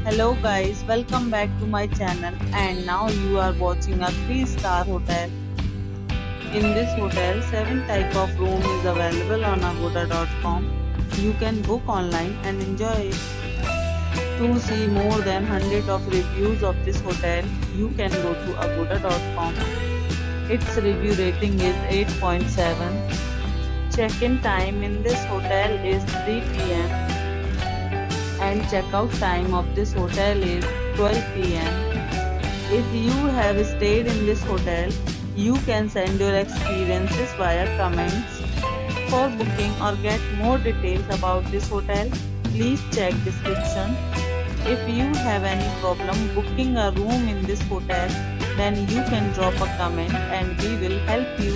Hello guys, welcome back to my channel and now you are watching a 3-star hotel. In this hotel, 7 type of room is available on agoda.com. You can book online and enjoy it. To see more than 100 of reviews of this hotel, you can go to agoda.com. Its review rating is 8.7. Check-in time in this hotel is 3 p.m. and checkout time of this hotel is 12 p.m. If you have stayed in this hotel, you can send your experiences via comments. For booking or get more details about this hotel, please check description. If you have any problem booking a room in this hotel, then you can drop a comment and we will help you.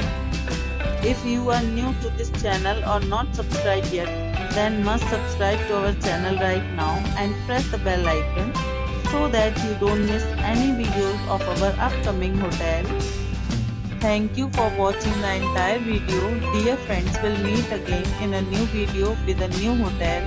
If you are new to this channel or not subscribed yet, then must subscribe to our channel right now and press the bell icon so that you don't miss any videos of our upcoming hotel. Thank you for watching the entire video. Dear friends, will meet again in a new video with a new hotel.